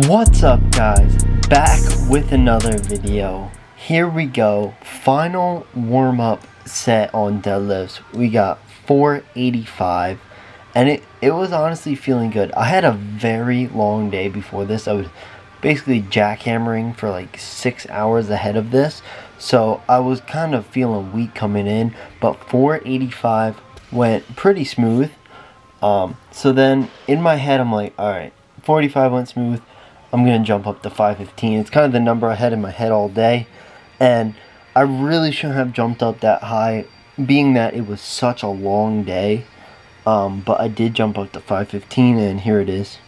What's up, guys? Back with another video. Here we go. Final warm-up set on deadlifts. We got 485 and it was honestly feeling good. I had a very long day before this. I was basically jackhammering for like 6 hours ahead of this, so I was kind of feeling weak coming in, but 485 went pretty smooth. So then in my head I'm like, alright, 485 went smooth, I'm gonna jump up to 515. It's kind of the number I had in my head all day, and I really shouldn't have jumped up that high, being that it was such a long day. But I did jump up to 515, and here it is.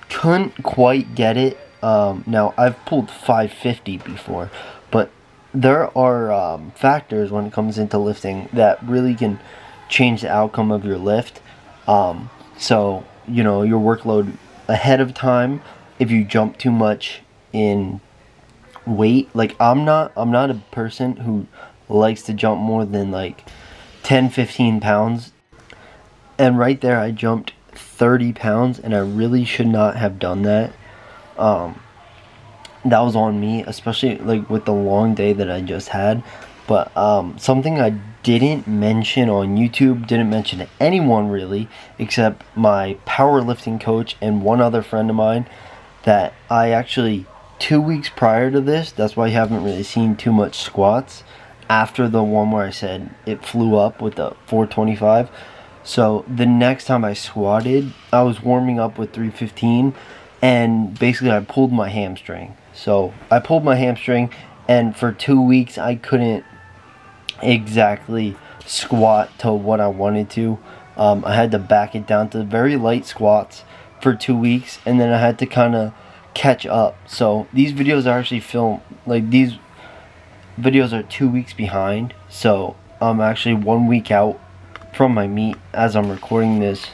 Couldn't quite get it. Now I've pulled 550 before, but there are factors when it comes into lifting that really can change the outcome of your lift. So you know, your workload ahead of time, if you jump too much in weight, like I'm not a person who likes to jump more than like 10-15 pounds, and right there I jumped 30 pounds and I really should not have done that. That was on me, especially like with the long day that I just had. But something I didn't mention on YouTube, didn't mention to anyone really, except my powerlifting coach and one other friend of mine, that I actually 2 weeks prior to this, that's why you haven't really seen too much squats after the one where I said it flew up with the 425. So the next time I squatted, I was warming up with 315, and basically I pulled my hamstring. So I pulled my hamstring, and for 2 weeks I couldn't exactly squat to what I wanted to. I had to back it down to very light squats for 2 weeks, and then I had to kind of catch up. So these videos are actually filmed, like these videos are 2 weeks behind, so I'm actually 1 week out from my meet as I'm recording this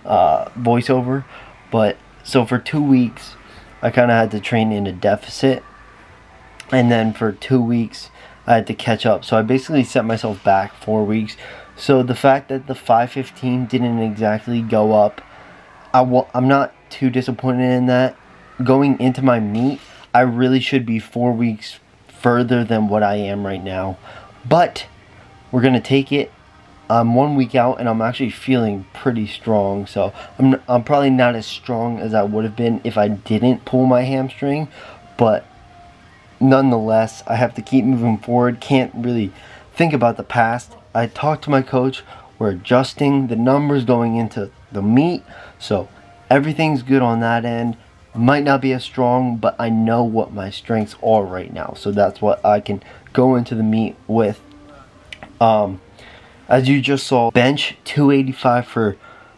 voiceover. But so for 2 weeks I kind of had to train in a deficit, and then for 2 weeks I had to catch up. So I basically set myself back 4 weeks. So the fact that the 515 didn't exactly go up, I'm not too disappointed in that. Going into my meet, I really should be 4 weeks further than what I am right now. But we're going to take it. I'm 1 week out and I'm actually feeling pretty strong. So I'm probably not as strong as I would have been if I didn't pull my hamstring. But nonetheless, I have to keep moving forward. Can't really think about the past. I talked to my coach. We're adjusting the numbers going into the meet, so everything's good on that end. Might not be as strong, but I know what my strengths are right now, so that's what I can go into the meet with. As you just saw, bench 285 for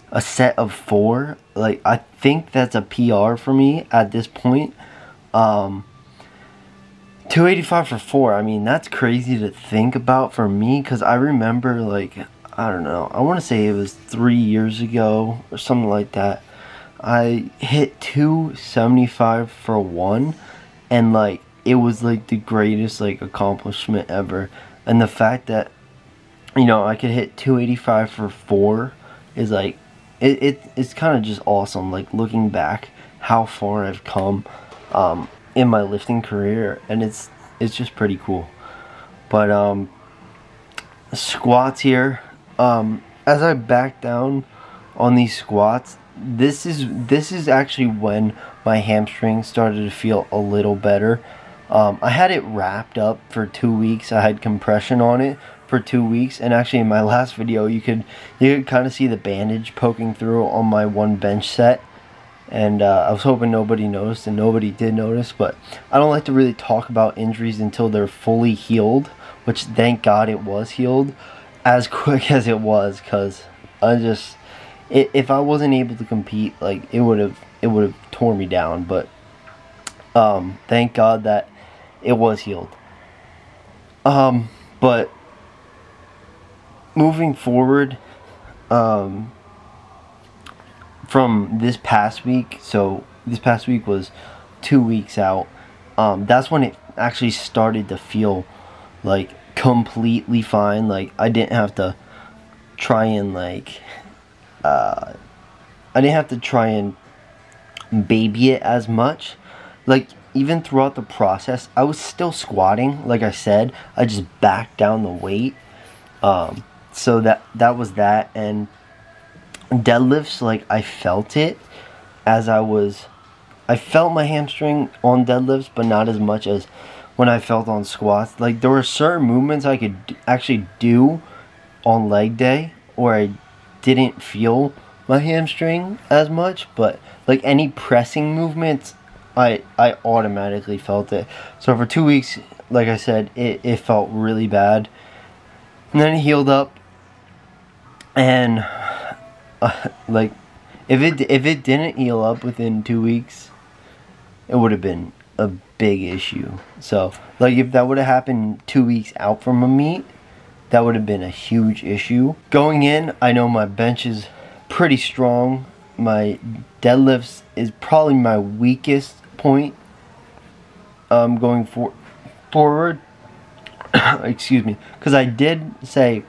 a set of 4. Like, I think that's a PR for me at this point. 285 for 4, I mean, that's crazy to think about for me, because I remember, like, I don't know, I want to say it was 3 years ago or something like that, I hit 275 for 1, and like it was like the greatest like accomplishment ever. And the fact that, you know, I could hit 285 for 4 is like it's kind of just awesome, like looking back how far I've come in my lifting career, and it's just pretty cool. But squats here, as I back down on these squats, this is actually when my hamstring started to feel a little better. I had it wrapped up for 2 weeks. I had compression on it for 2 weeks, and actually in my last video you could kind of see the bandage poking through on my one bench set. And I was hoping nobody noticed, and nobody did notice. But I don't like to really talk about injuries until they're fully healed, which thank God it was healed as quick as it was, because if I wasn't able to compete, like it would have torn me down. But thank God that it was healed. But moving forward, from this past week, so this past week was 2 weeks out, that's when it actually started to feel like completely fine. Like I didn't have to try and baby it as much. Like, even throughout the process, I was still squatting. Like I said, I just backed down the weight. So that was that. And deadlifts, like, I felt it as I felt my hamstring on deadlifts, but not as much as when I felt on squats. Like, there were certain movements I could actually do on leg day where I didn't feel my hamstring as much, but like any pressing movements, I automatically felt it. So for 2 weeks, like I said, it felt really bad, and then it healed up. And like, if it didn't heal up within 2 weeks, it would have been a big issue. So like, if that would have happened 2 weeks out from a meet, that would have been a huge issue. Going in, I know my bench is pretty strong. My deadlifts is probably my weakest point going forward. Excuse me, because I did say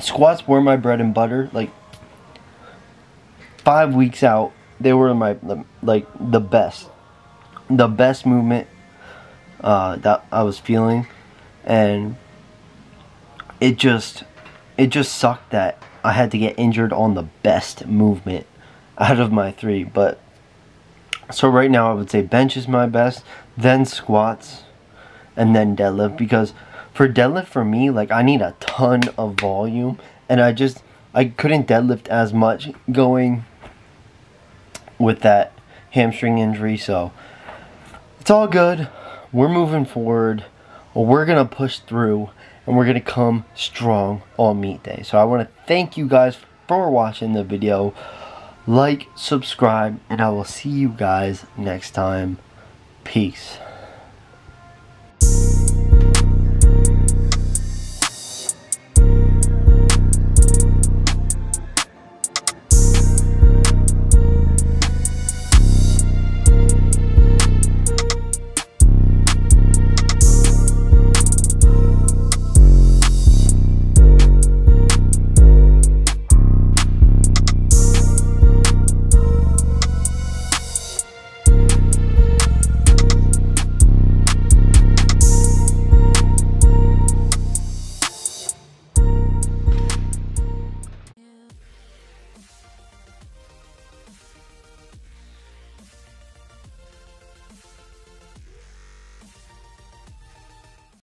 squats were my bread and butter. Like, 5 weeks out, they were the best movement that I was feeling. And it just sucked that I had to get injured on the best movement out of my 3. But so right now I would say bench is my best, then squats, and then deadlift. Because for deadlift, for me, like, I need a ton of volume, and I couldn't deadlift as much going with that hamstring injury. So it's all good. We're moving forward. We're gonna push through, and we're gonna come strong on meet day. So I want to thank you guys for watching the video. Like, subscribe, and I will see you guys next time. Peace.